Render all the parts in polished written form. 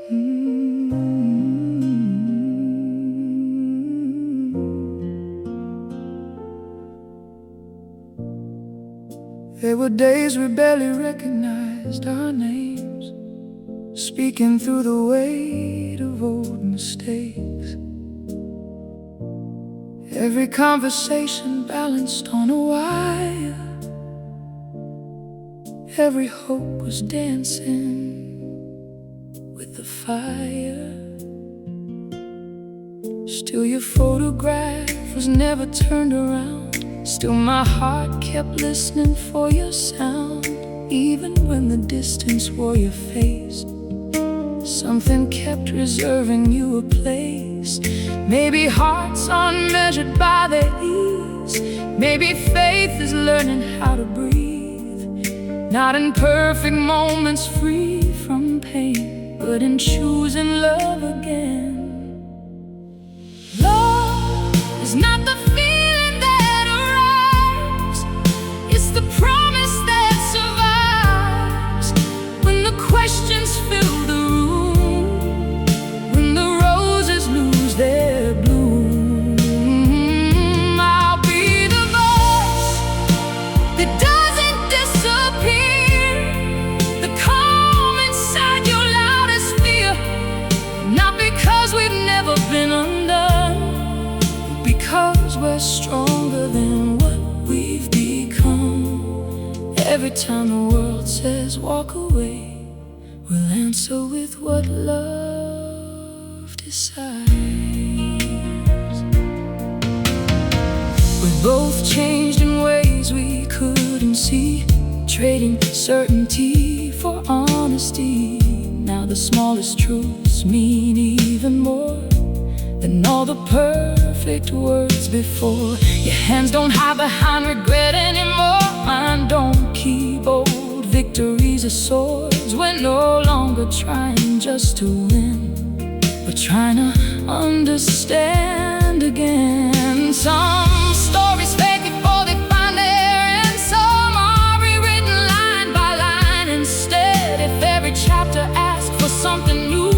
There were days we barely recognized our names, speaking through the weight of old mistakes. Every conversation balanced on a wire, every hope was dancing with the fire. Still your photograph was never turned around. Still my heart kept listening for your sound. Even when the distance wore your face, something kept reserving you a place. Maybe hearts aren't measured by their ease. Maybe faith is learning how to breathe, not in perfect moments free from pain, but in choosing love again. Love is not the feeling that arrives, it's the promise that survives. When the questions fill the room, when the roses lose their bloom, I'll be the voice that doesn't disappear, the calm inside your loudest fear. Not because we've never been undone, because we're stronger than what we've become. Every time the world says walk away, we'll answer with what love decides. We both changed in ways we couldn't see, trading certainty for honesty. Now the smallest truths mean even more than all the perfect words before. Your hands don't hide behind regret anymore. Mine don't keep old victories as swords. We're no longer trying just to win, we're trying to understand again. Some stories fade before they find their end. Some are rewritten line by line instead. If every chapter asks for something new,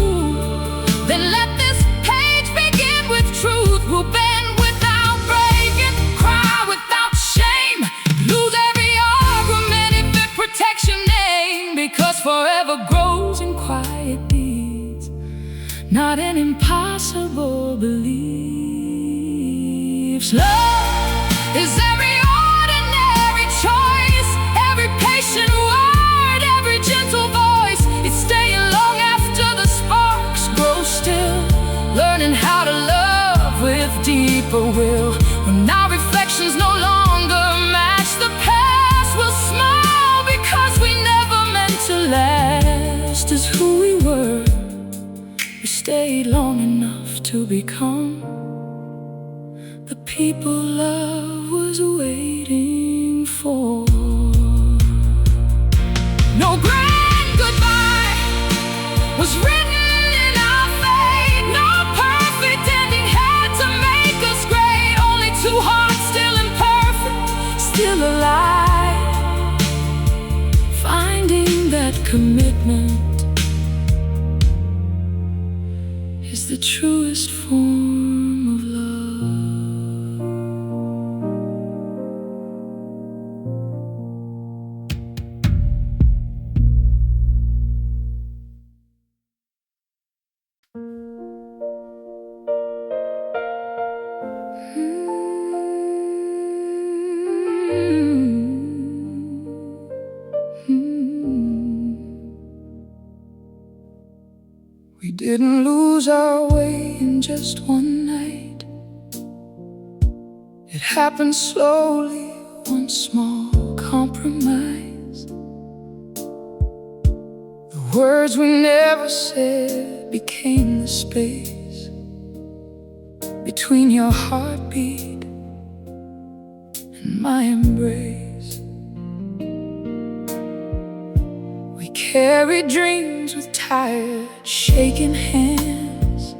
then let this page begin with truth. We'll bend without breaking, cry without shame, lose every argument if it protects your name. Because forever grows in quiet deeds, not in impossible beliefs. Love is every ordinary choice, every patient word, every gentle voice. It's staying long after the sparks grow still, learning how to love with deeper will. When our reflections no longer match the past, we'll smile because we never meant to last as who we were. We stayed long enough to become the people love was waiting for. No grand goodbye was written in our fate. No perfect ending had to make us great. Only two hearts still imperfect, still alive, finding that commitment is the truest form of love. We didn't lose our way in just one night. It happened slowly, one small compromise. The words we never said became the space between your heartbeat and my embrace. We carried dreams with tired, shaking hands,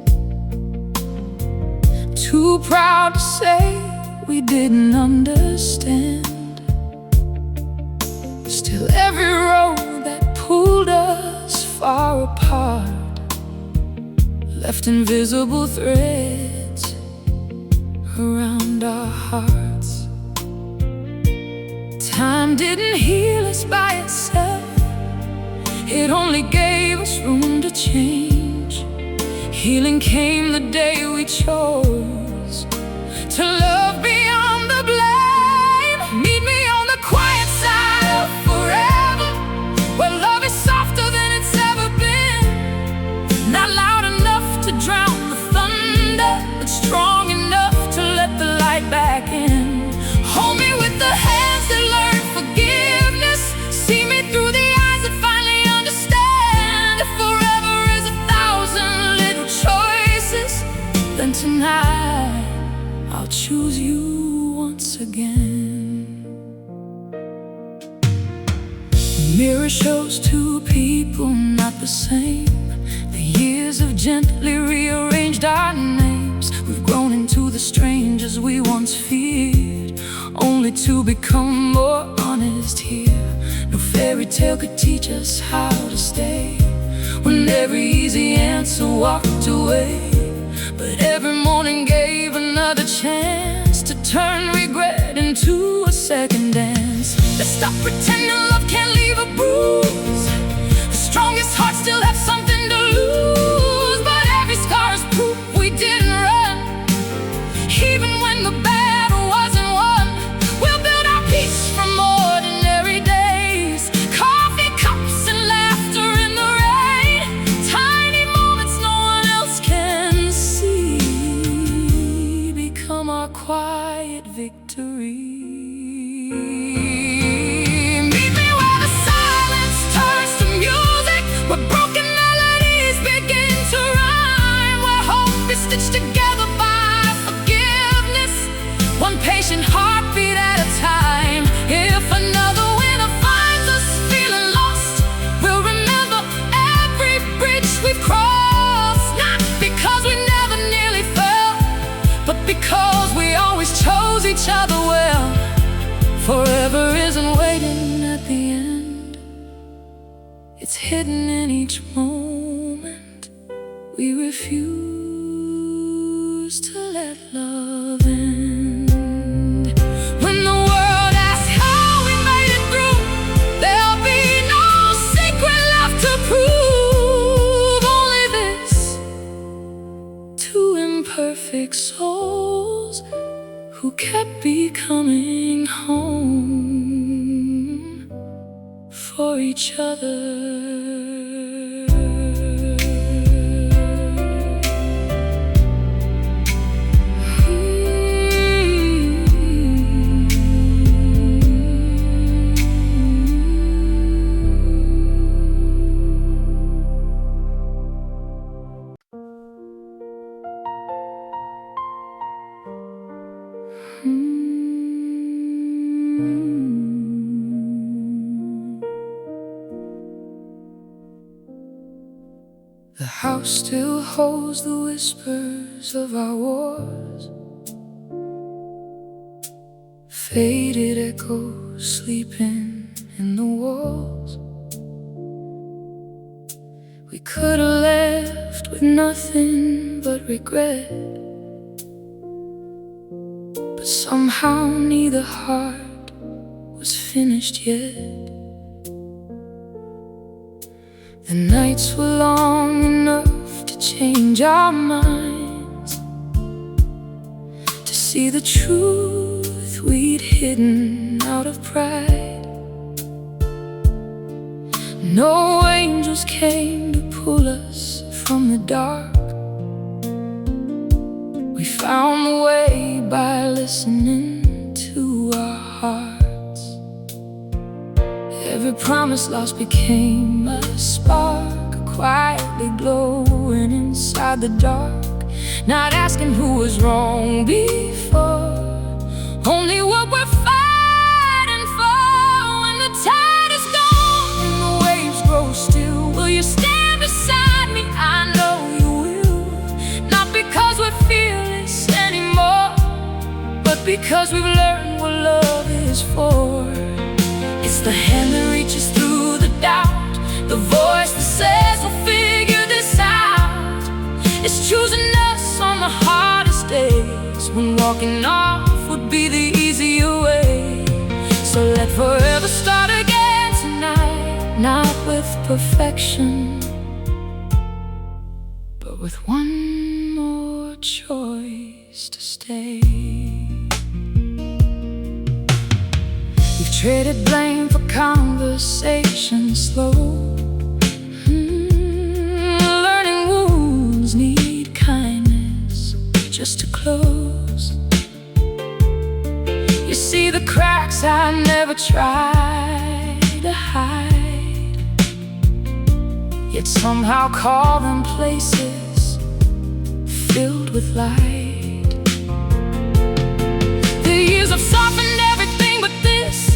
too proud to say we didn't understand. Still every road that pulled us far apart left invisible threads around our hearts. Time didn't heal us by itself, it only gave us room to change. Healing came the day we chose to love beyond the blame. Meet me on the quiet side of forever, where love is softer than it's ever been. Not loud enough to drown the thunder, but strong enough to let the light back in. Hold me with the hands that learn forgiveness. See me through the eyes that finally understand. If forever is 1,000 little choices, then tonight I'll choose you once again. The mirror shows two people not the same. The years have gently rearranged our names. We've grown into the strangers we once feared, only to become more honest here. No fairy tale could teach us how to stay, when every easy answer walked away. But every morning gave another chance to turn regret into a second dance. Let's stop pretending love can't leave a bruise. The strongest hearts still have something to lose, but every scar is proof we didn't run. Even when the battle wasn't won, we'll build our peace from ordinary days. Coffee cups and laughter in the rain, tiny moments no one else can see, become our quiet victory. Meet me where the silence turns to music, where broken melodies begin to rhyme, where hope is stitched together by forgiveness, one patient heartbeat at a time. If another winter finds us feeling lost, we'll remember every bridge we've crossed. Not because we never nearly fell, but because we always chose each other well. Forever isn't waiting at the end, it's hidden in each moment. We refuse to let love end. When the world asks how we made it through, there'll be no secret left to prove. Only this: two imperfect souls who kept becoming home for each other. The house still holds the whispers of our wars, faded echoes sleeping in the walls. We could have left with nothing but regret, but somehow neither heart was finished yet. The nights were long enough to change our minds, to see the truth we'd hidden out of pride. No angels came to pull us from the dark. We found the way by listening to our hearts. Every promise lost became a spark, quietly glowing inside the dark. Not asking who was wrong before, only what we're fighting for. When the tide is gone and the waves grow still, will you stand beside me? I know you will. Not because we're fearless anymore, but because we've learned what love is for. It's the hand that reaches through the doubt, the voice that says we'll figure this out. It's walking off would be the easier way. So let forever start again tonight, not with perfection, but with one more choice to stay. We've traded blame for conversation slow. Learning wounds need kindness just to close. You see the cracks I never tried to hide, yet somehow call them places filled with light. The years have softened everything but this,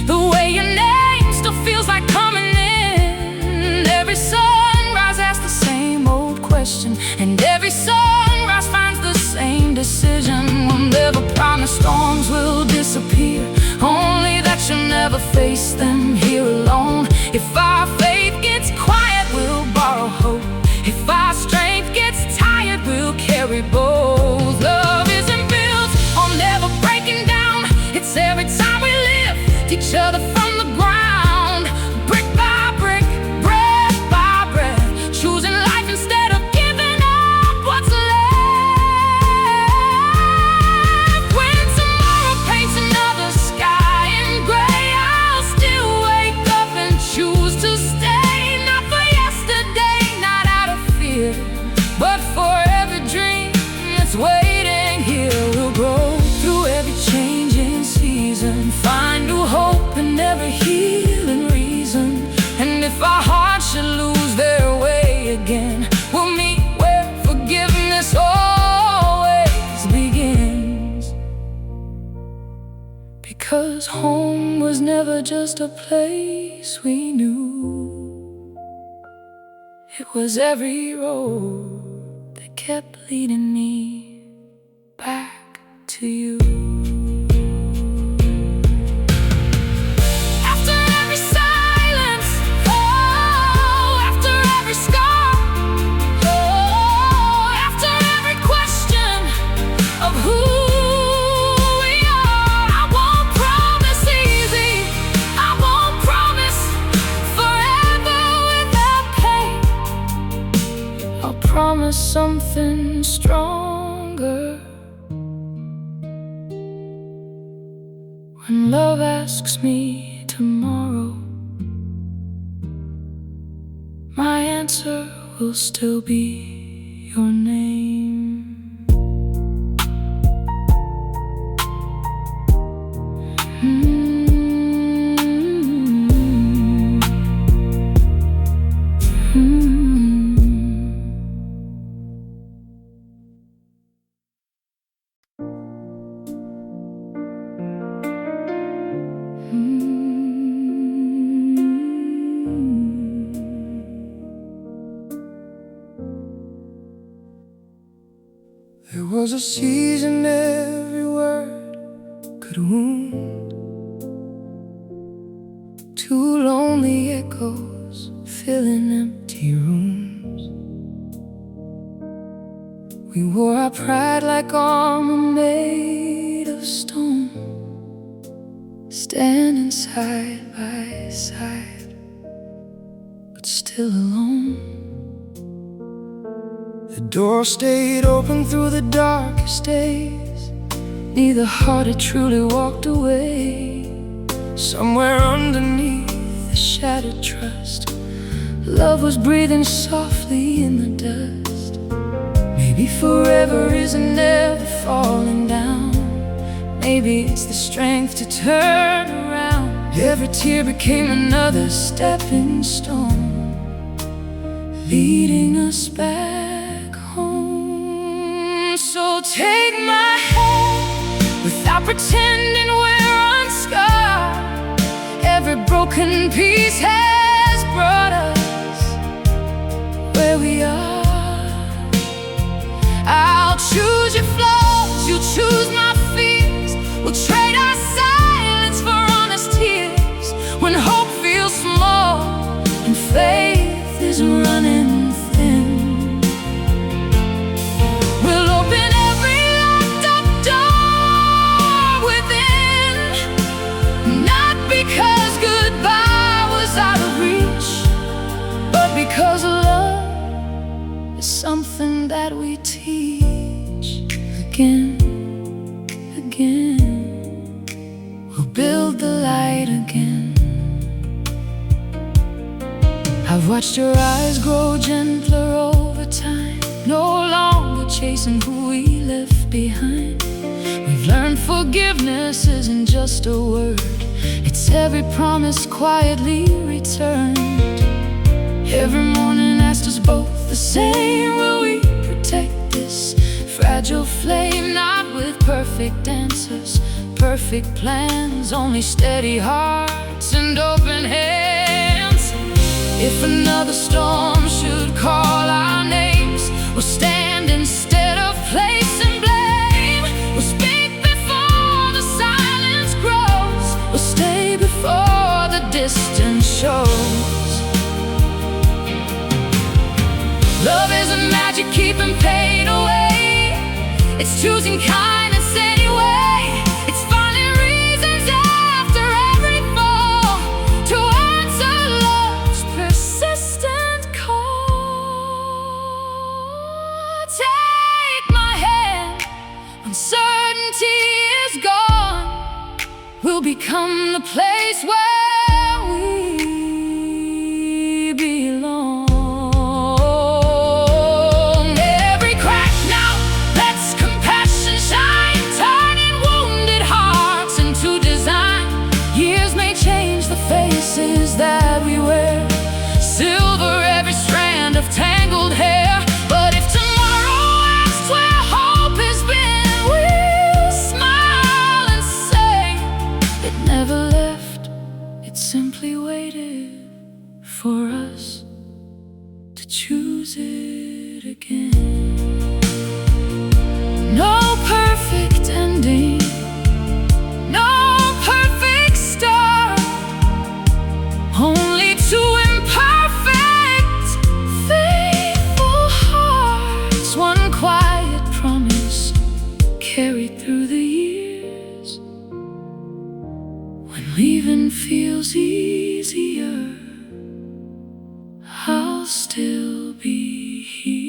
the way your name still feels like coming in. Every sunrise asks the same old question, and every sunrise finds the same decision. We'll never promise storms will disappear, only that you'll never face them here alone. If our faith gets quiet, we'll borrow hope. If our strength gets tired, we'll carry both. Love isn't built on never breaking down, it's every time we lift each other from the ground. Brick by brick, breath by breath, choosing life instead of giving up what's left. When tomorrow paints another sky in gray, I'll still wake up and choose to stay. Not for yesterday, not out of fear, but for every dream that's waiting here. We'll grow through every changing season, find new hope in every healing reason. And if our hearts should lose their way again, we'll meet where forgiveness always begins. Because home was never just a place we knew, it was every road that kept leading me back to you. After every silence, oh, after every scar, oh, after every question of who we are, I won't promise easy, I won't promise forever without pain. I'll promise something stronger. When love asks me tomorrow, my answer will still be your name. There was a season every word could wound, two lonely echoes filling empty rooms. We wore our pride like armor made of stone, standing side by side, but still alone. The door stayed open through the darkest days, neither heart had truly walked away. Somewhere underneath the shattered trust, love was breathing softly in the dust. Maybe forever isn't never falling down, maybe it's the strength to turn around. Every tear became another stepping stone, leading us back home. So take my hand without pretending we're unscarred. Every broken piece has brought us where we are. I'll choose your flaws, you choose my fears. We'll trade our silence for honest tears. When hope feels small and faith is running thin, we'll open every locked up door because love is something that we teach again, again. We'll build the light again. I've watched your eyes grow gentler over time, no longer chasing who we left behind. We've learned forgiveness isn't just a word, it's every promise quietly returned. Every morning asked us both the same: will we protect this fragile flame? Not with perfect answers, perfect plans, only steady hearts and open hands. If another storm should call our names, we'll stand instead of placing blame. We'll speak before the silence grows, we'll stay before the distance shows. Love isn't magic keeping pain away, it's choosing kindness anyway. It's finding reasons after every fall to answer love's persistent call. Take my hand, uncertainty is gone. We'll become the place where we belong. Faces that we wear, silver every strand of tangled hair. But if tomorrow asks where hope has been, we'll smile and say it never left, it simply waited for us to choose it again. No perfect ending, no perfect start, only two imperfect, faithful hearts. One quiet promise carried through the years. When leaving feels easier, I'll still be here.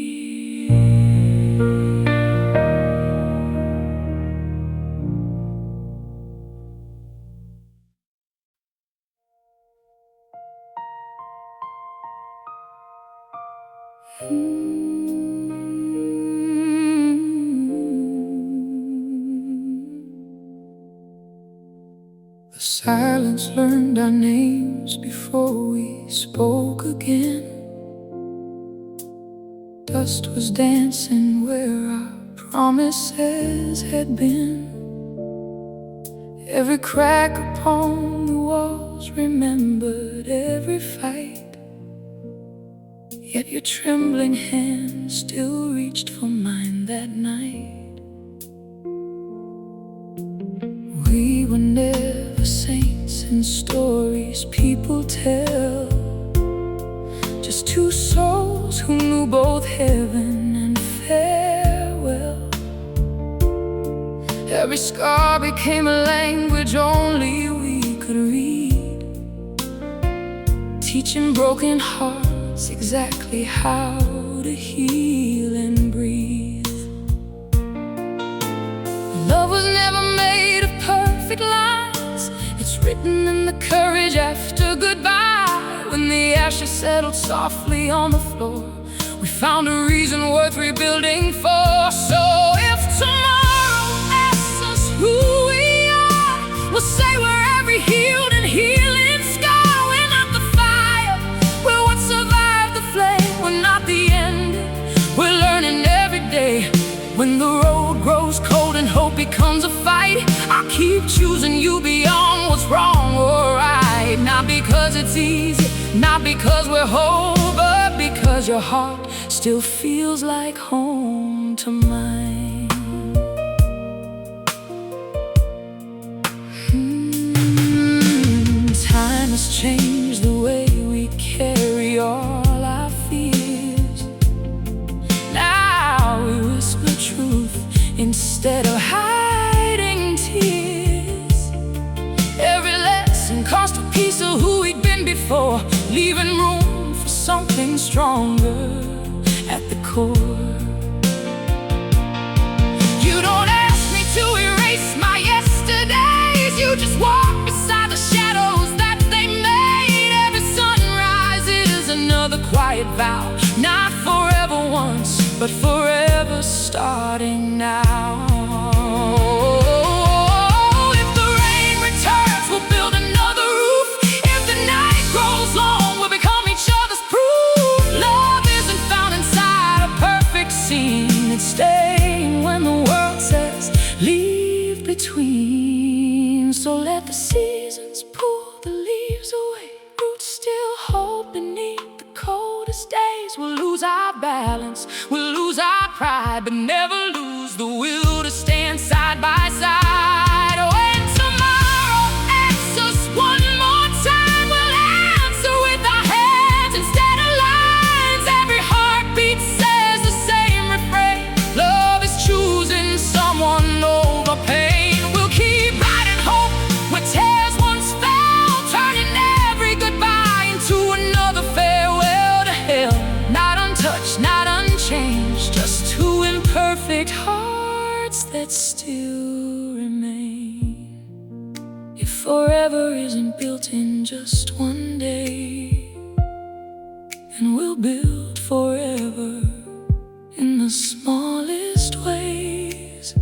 The silence learned our names before we spoke again. Dust was dancing where our promises had been. Every crack upon the walls remembered every fight, yet your trembling hand still reached for mine that night. We were never saints in stories people tell, just two souls who knew both heaven and farewell. Every scar became a language only we could read, teaching broken hearts exactly how to heal and breathe. Love was never made of perfect lines, it's written in the courage after goodbye. When the ashes settled softly on the floor, we found a reason worth rebuilding for. So if tomorrow asks us who we are, we'll say we're every healed and healing scar. We're not the fire, we're what survived the flame. We're not the end, we're learning every day. When the road grows cold and hope becomes a fight, I'll keep choosing you beyond what's wrong or right. Not because it's easy, not because we're whole, but because your heart still feels like home to mine. Time has changed the way we carry all our fears. Now we whisper truth instead of hiding tears. Every lesson cost a piece of who we'd been before, leaving room for something something stronger at the core. You don't ask me to erase my yesterdays, you just walk beside the shadows that they made. Every sunrise is another quiet vow, not forever once, but forever starting now. If the rain returns, we'll build another roof. If the night grows long, we'll become each other's proof. Love isn't found inside a perfect scene, it's staying when the world says leave between. So let the seasons pull the leaves away, roots still hold beneath the coldest days. We'll lose our balance, we'll lose our pride, but never lose the will to stand side by side. When tomorrow asks us one more time, we'll answer with our hands instead of lines. Every heartbeat says the same refrain: love is choosing someone over pain. We'll keep writing hope where tears once fell, turning every goodbye into another farewell to hell. Not untouched, not unchanged, just two imperfect hearts that still remain. If forever isn't built in just one day, then we'll build forever in the smallest ways.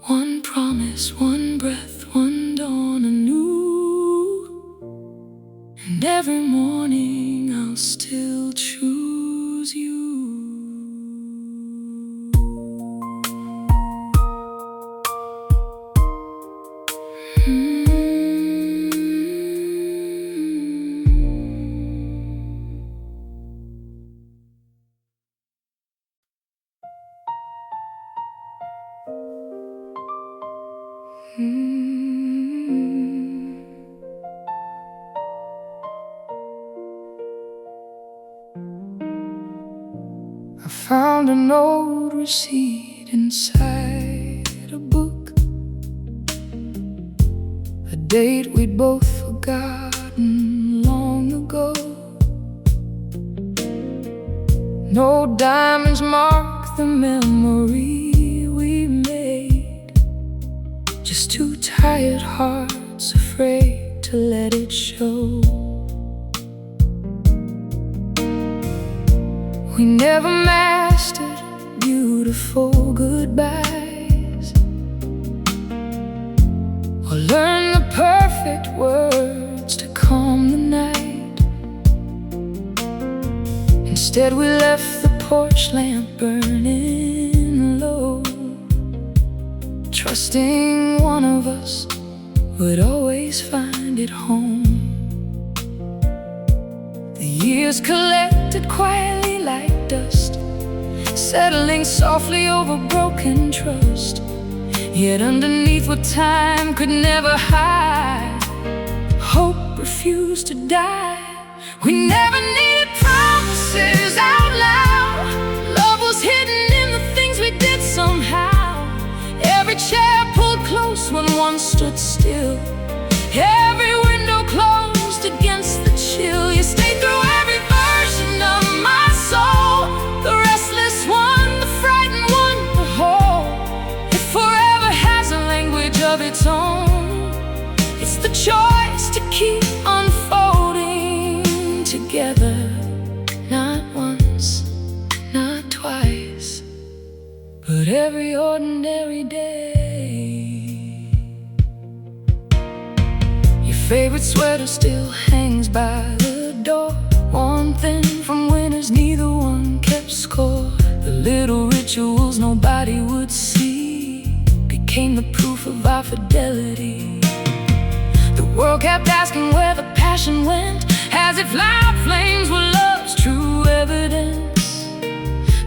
One promise, one breath, one dawn anew, and every morning I'll still choose you. I found an old receipt inside a book, a date we'd both forgotten long ago. No diamonds mark the memory we made, just two tired hearts afraid to let it show. We never mastered beautiful goodbyes, or learned the perfect words to calm the night. Instead we left the porch lamp burning low, trusting one of us would always find it home. The years collected quietly like dust, settling softly over broken trust. Yet underneath what time could never hide, hope refused to die. We never needed promises out loud, love was hidden in the things we did somehow. Every chair pulled close when one stood still, every window closed against the chill. You stayed through every version of my soul, the restless one, the frightened one, the whole. If forever has a language of its own, it's the choice to keep unfolding together. Not once, not twice, but every ordinary day. Your favorite sweater still hangs by the door, one thing from winters neither one kept score. The little rituals nobody would see became the proof of our fidelity. The world kept asking where the passion went, as if loud flames were love's true evidence.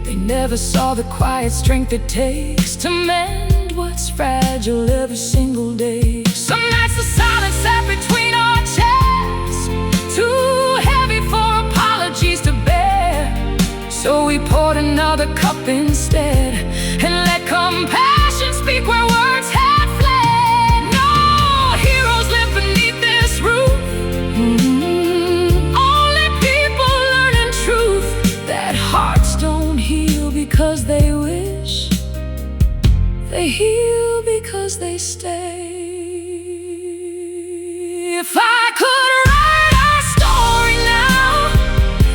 They never saw the quiet strength it takes to mend what's fragile every single day. Some nights the silence sat between our chests, too heavy for apologies to bear. So we poured another cup instead, and let compassion speak where words had fled. No heroes live beneath this roof, only people They heal because they stay. If I could write our story now,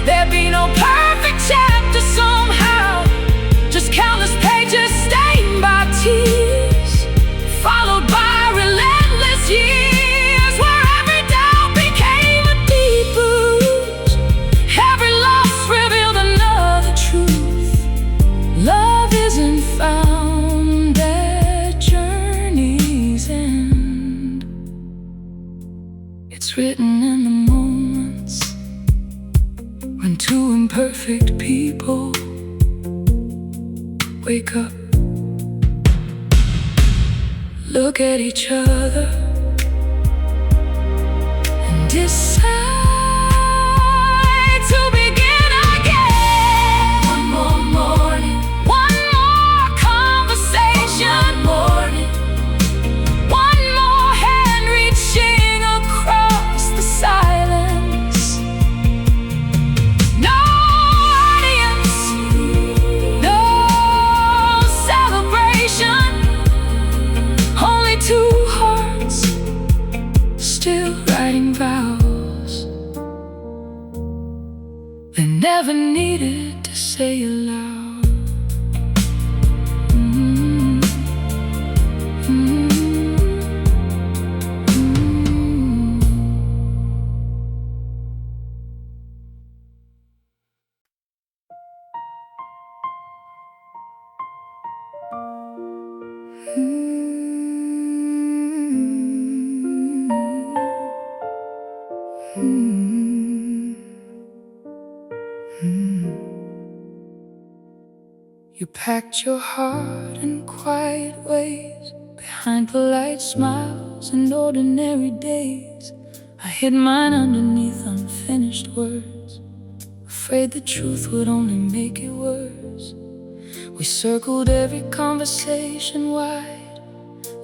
there'd be no perfect chapter somehow. Just countless pages stained by tears, followed by relentless years, where every doubt became a deep bruise, every loss revealed another truth. Love isn't found at journey's end. It's written in the moments when two imperfect people wake up, look at each other, and decide to begin again. One more morning, one more conversation, one morning, one more hand reaching across the silence. No audience, no celebration, only two hearts still writing vows they never needed to say aloud. You packed your heart in quiet ways, behind polite smiles and ordinary days. I hid mine underneath unfinished words, afraid the truth would only make it worse. We circled every conversation wide,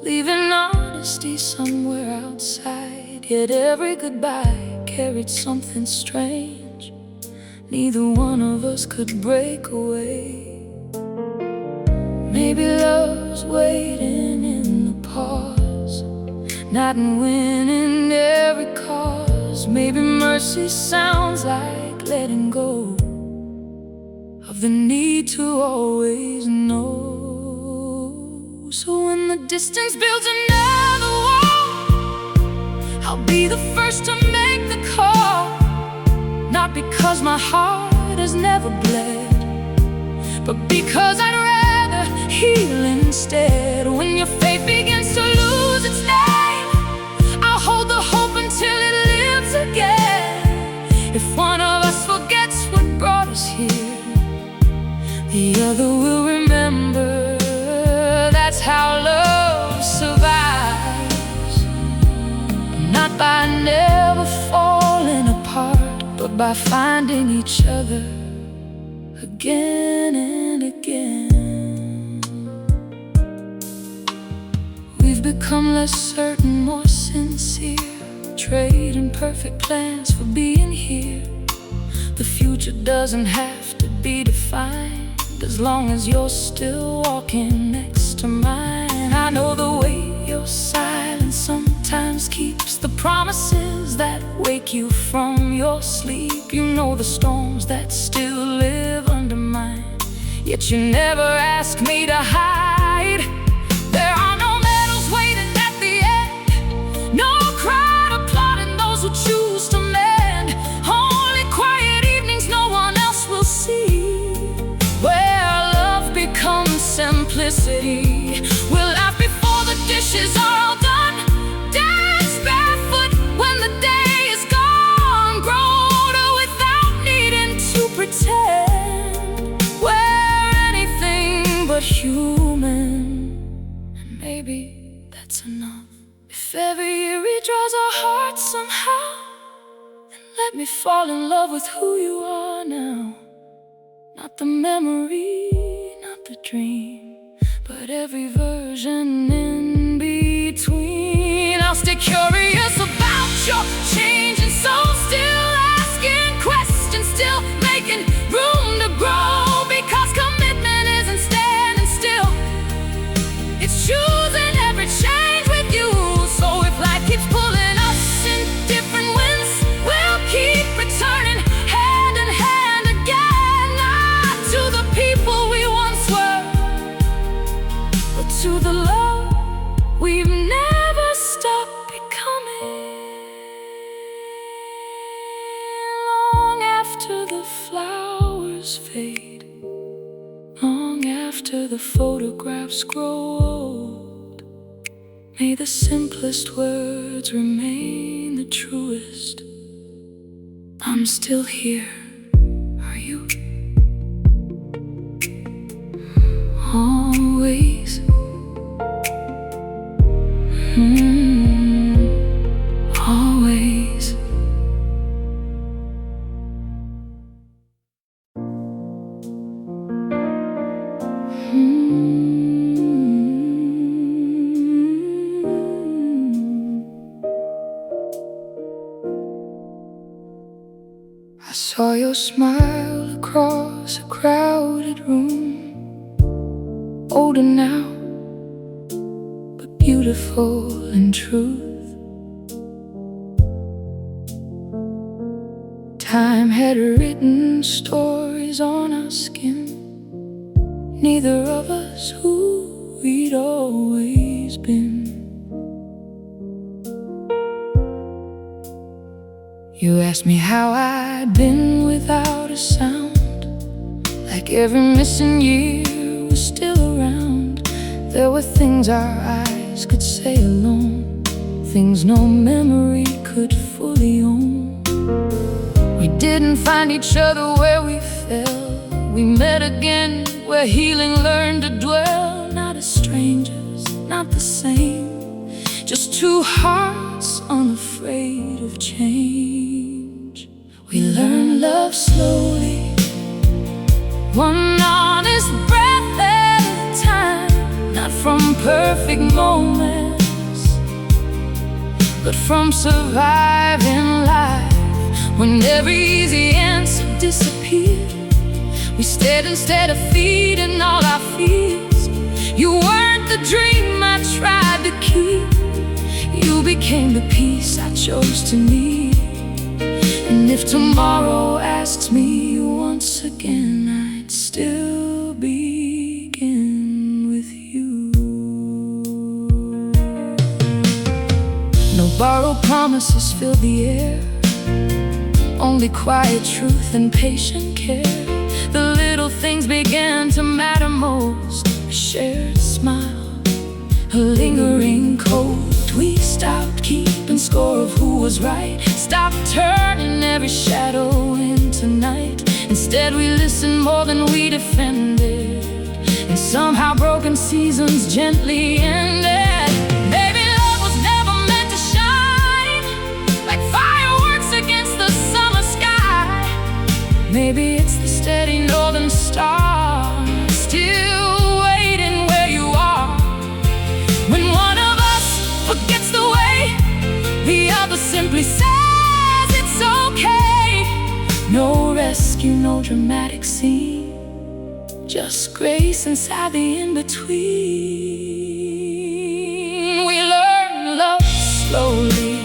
leaving honesty somewhere outside. Yet every goodbye carried something strange. Neither one of us could break away. Maybe love's waiting in the pause, not in winning every cause. Maybe mercy sounds like letting go of the need to always know. So when the distance builds another wall, I'll be the first to make the call. Not because my heart has never bled, but because I'd rather heal instead. When your faith begins to lose its name, I'll hold the hope until it lives again. If one of us forgets what brought us here, the other will remember. That's how love survives, not by never falling apart, but by finding each other again and again. We've become less certain, more sincere, trading perfect plans for being here. The future doesn't have to be defined, as long as you're still walking next to mine. I know the way your silence sometimes keeps the promises that wake you from your sleep. You know the storms that still live under mine, yet you never ask me to hide. There are no medals waiting at the end, no crowd applauding those who choose to mend. Only quiet evenings no one else will see, where love becomes simplicity. We'll laugh before the dishes are all done, dance barefoot when the day is gone, grow older without needing to pretend. We're anything but human, and maybe that's enough. If every year redraws our hearts somehow, then let me fall in love with who you are now. Not the memory, not the dream, but every version in between. I'll stay curious about your changing soul, still asking questions, still making room to grow. Because commitment isn't standing still, it's photos fade, long after the photographs grow old. May the simplest words remain the truest. I'm still here. Are you? Always. Always. I saw your smile across a crowded room, older now, but beautiful in truth. Time had written stories on our skin, neither of us who we'd always been. You asked me how I'd been without a sound, like every missing year was still around. There were things our eyes could say alone, things no memory could fully own. We didn't find each other where we fell. We met again where healing learned to dwell. Not as strangers, not the same, just two hearts unafraid of change. We learned love slowly, one honest breath at a time. Not from perfect moments, but from surviving life. When every easy answer disappeared, we stared instead of feeding all our fears. You weren't the dream I tried to keep, you became the peace I chose to need. And if tomorrow asks me once again, I'd still begin with you. No borrowed promises filled the air, only quiet truth and patient care. The little things began to matter most, a shared smile, a lingering cold. We stopped keeping score of who was right, stopped turning every shadow into night. Instead we listened more than we defended, and somehow broken seasons gently ended. Maybe love was never meant to shine like fireworks against the summer sky. Maybe it's the steady northern star still waiting where you are. When one of us forgets the way, the other simply says it's okay. No rescue, no dramatic scene, just grace inside the in-between. We learn love slowly,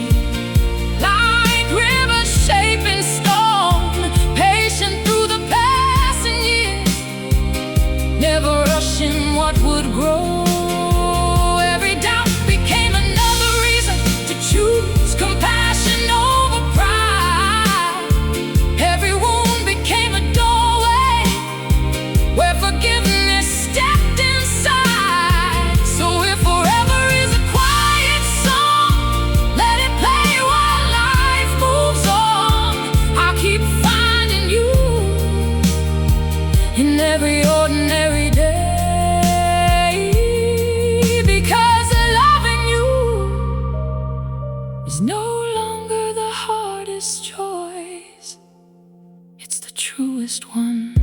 like rivers shaping stone, patient through the passing years, never rushing what would grow. Every doubt became another reason to choose compassion over pride. Every wound became a doorway where forgiveness stepped inside. So if forever is a quiet song, let it play while life moves on. I'll keep finding you in every ordinary day, because loving you is no longer the hardest choice, it's the truest one.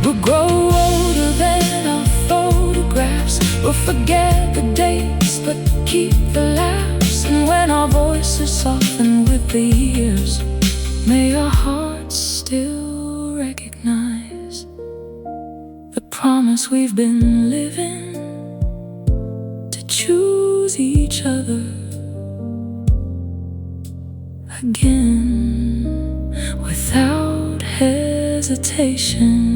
We'll grow older than our photographs, we'll forget the dates but keep the laughs. And when our voices soften with the years, may our hearts still recognize the promise we've been living, to choose each other again without hesitation.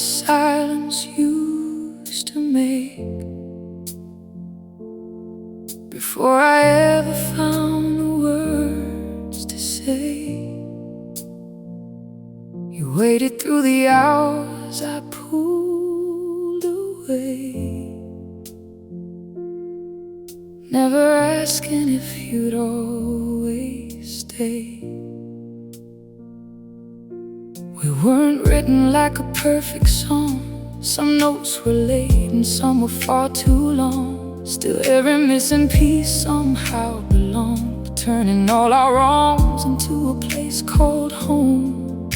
silence used to make. Before I ever found the words to say, you waited through the hours I pulled away, never asking if you'd always stay. We weren't written like a perfect song. Some notes were late and some were far too long. Still every missing piece somehow belonged, turning all our wrongs into a place called home.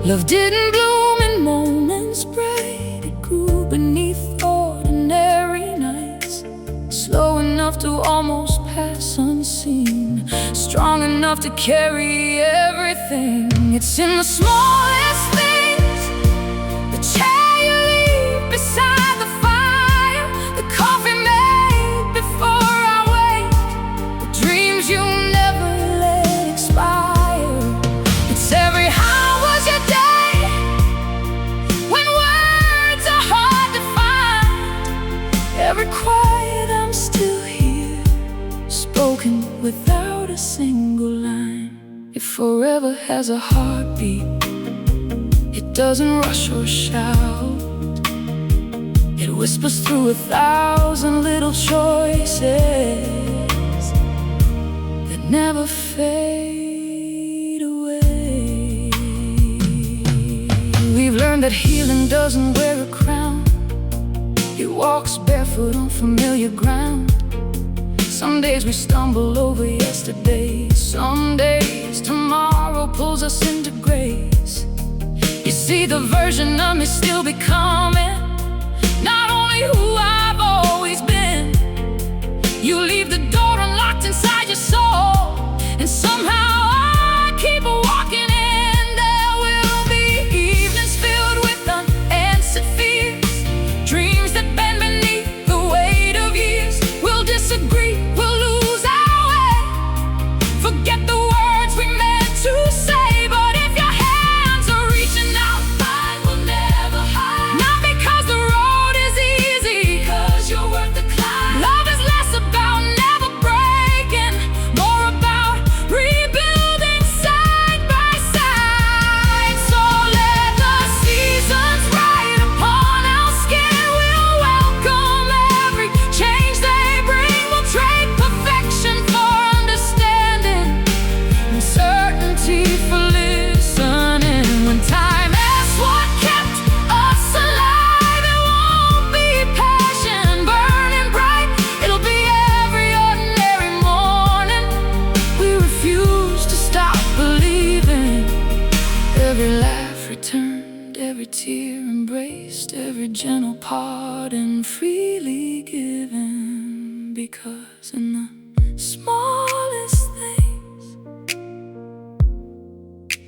Love didn't bloom in moments bright, it grew beneath ordinary nights, slow enough to almost pass unseen, strong enough to carry everything. It's in the smallest things, the chair you leave beside the fire, the coffee made before I wake, the dreams you never let expire. It's every how was your day, when words are hard to find, every quiet I'm still here, spoken without a single line. If forever has a heartbeat, it doesn't rush or shout, it whispers through 1,000 little choices that never fade away. We've learned that healing doesn't wear a crown, it walks barefoot on familiar ground. Some days we stumble over yesterday, some days tomorrow pulls us into grace. You see, the version of me still becoming, not only who I've always been. You leave the door unlocked inside your soul, and somehow I keep walking in. There will be evenings filled with unanswered fears, dreams that bend beneath the weight of years. We'll disagree, we'll lose our way, forget the words we meant to say. But if your hands are reaching out, mine will never hide. Not because the road is easy, because you're worth the climb. Love is less about never breaking, more about rebuilding side by side. So let the seasons ride upon our skin, we'll welcome every change they bring. We'll trade perfection for understanding, and certainty for listening. When time asks what kept us alive, it won't be passion burning bright, it'll be every ordinary morning. We refuse to stop believing, every laugh returned, every tear embraced, every gentle pardon freely given. Because in the smallest things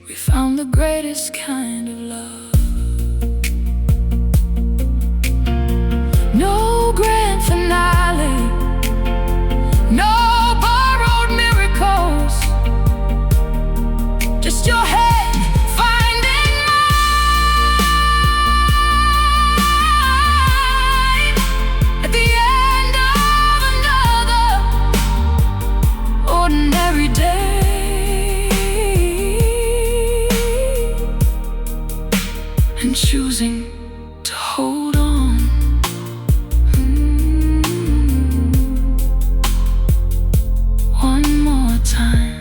we found the greatest kind of love. No grand finale, no borrowed miracles, just your head finding mine at the end of another ordinary day, and choosing to hold on. One more time.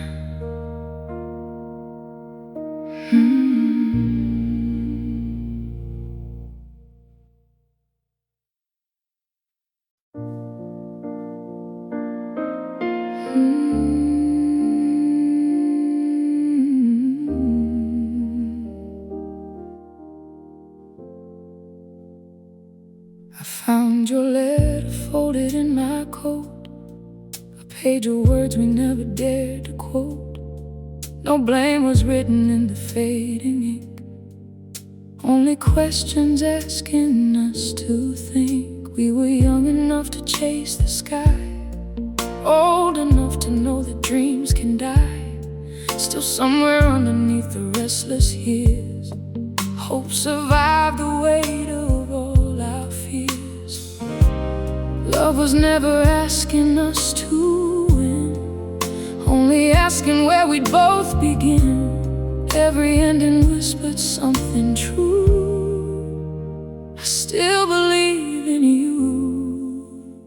I found your letter folded in my coat, a page of words we never dared to quote. No blame was written in the fading ink, only questions asking us to think. We were young enough to chase the sky, old enough to know that dreams can die. Still somewhere underneath the restless years, Hope survived the weight of all our fears. Love was never asking us to win, only asking where we'd both begin. Every ending whispered something true. I still believe in you.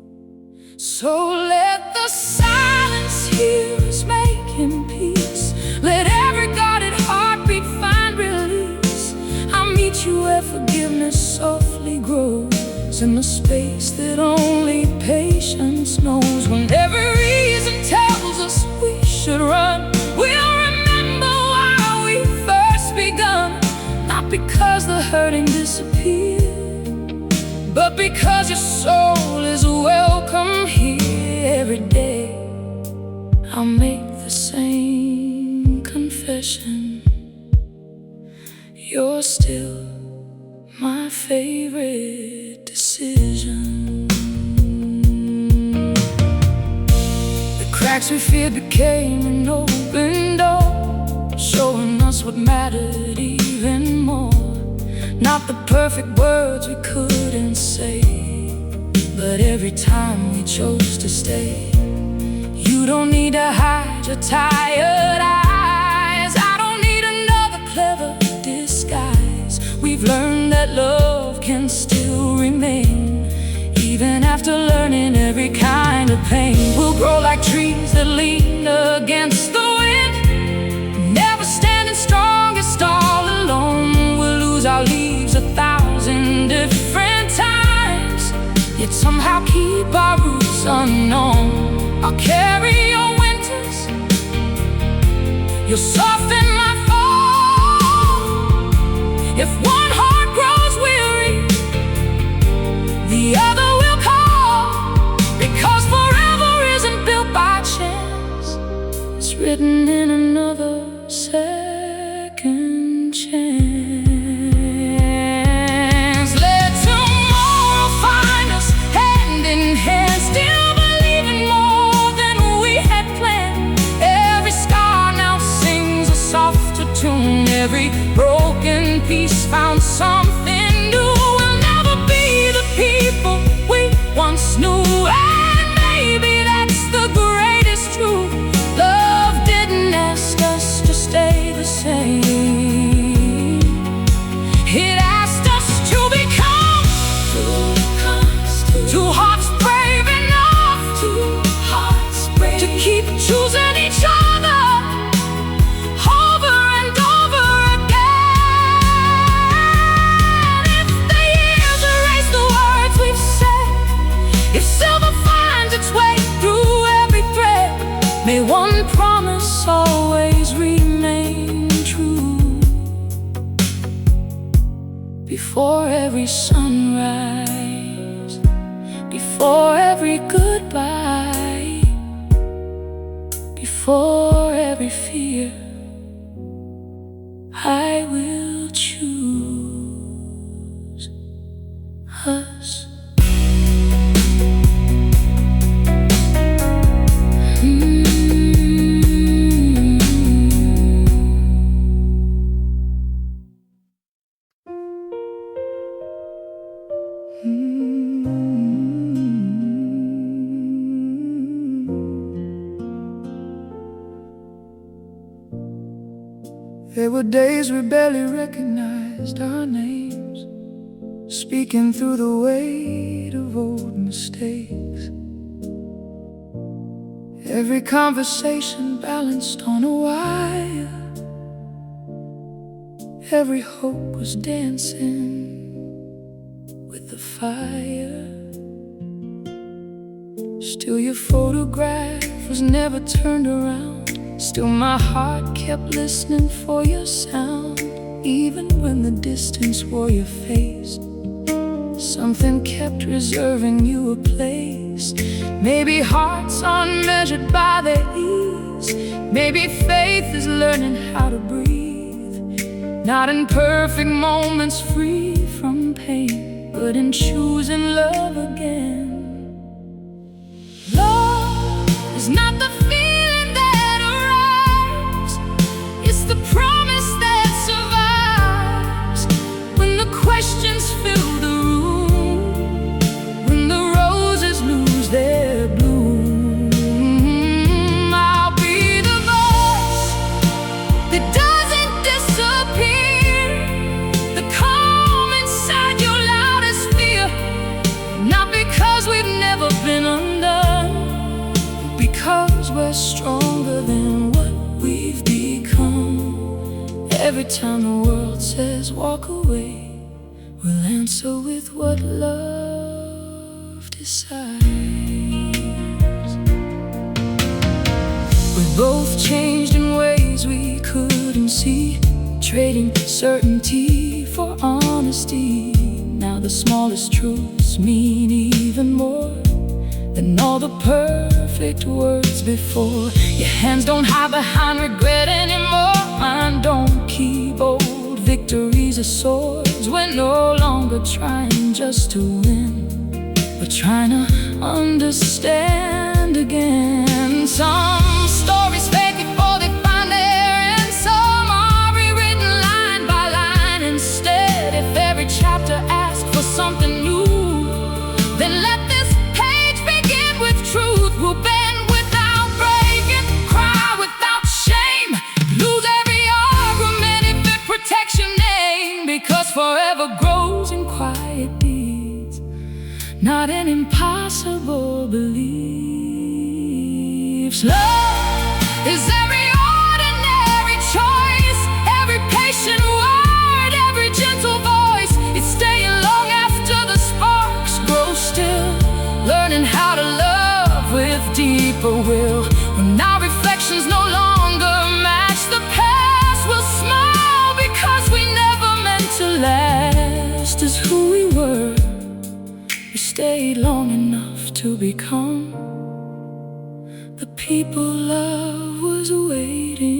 So let the silence hear us making peace. Let every guarded heartbeat find release. I'll meet you where forgiveness softly grows, in the space that only patience knows. When every reason tells us we should run, we'll remember why we first begun. Not because the hurting disappeared, but because your soul is welcome here. Every day I'll make the same confession: you're still my favorite decision. The cracks we feared became an open door, showing us what mattered even more. Not the perfect words we couldn't say, but every time we chose to stay. You don't need to hide your tired eyes. I don't need another clever disguise. We've learned that love can still remain, even after learning every kind of pain. We'll grow like trees that lean against the wind, never standing strongest all alone. We'll lose our leaves 1,000 different times, yet somehow keep our roots unknown. I'll carry your winters, you'll soften my fall. If one heart grows weary, the other will call. Because forever isn't built by chance, it's written in another second chance. Let tomorrow find us hand in hand, still believing more than we had planned. Every scar now sings a softer tune. Every broken piece found something new. We'll never be the people we once knew, and maybe that's the greatest truth. Love didn't ask us to stay the same, it asked us to become two hearts brave enough to keep choosing each other over and over again. If the years erase the words we've said, if silver finds its way through every thread, may one promise always remain true. Before every sunrise, before every goodbye, before every fear, I will choose us. There were days we barely recognized our names, speaking through the weight of old mistakes. Every conversation balanced on a wire, every hope was dancing with the fire. Still your photograph was never turned around. Still my heart kept listening for your sound. Even when the distance wore your face, something kept reserving you a place. Maybe hearts aren't measured by their ease. Maybe faith is learning how to breathe, not in perfect moments free from pain, but in choosing love again. Love is not the feeling that arrives, it's the promise that survives. Every time the world says walk away, we'll answer with what love decides. We both changed in ways we couldn't see, trading certainty for honesty. Now the smallest truths mean even more than all the perfect words before. Your hands don't hide behind regret anymore. Mine don't keep old victories as swords. We're no longer trying just to win, we're trying to understand again. Some stories fade before they find their end. Some are rewritten line by line instead. If every chapter asks for something new, then let this page begin with truth. We'll bend without breaking, cry without shame, lose every argument if it protects your name. Because forever grows in quiet deeds, not in impossible beliefs. Love is every ordinary choice, every patient word, every gentle voice. It's staying long after the sparks grow still, learning how to love with deeper will. When our reflections no longer match the past, we'll smile because we never meant to last as who we were. We stayed long enough to become the people love was waiting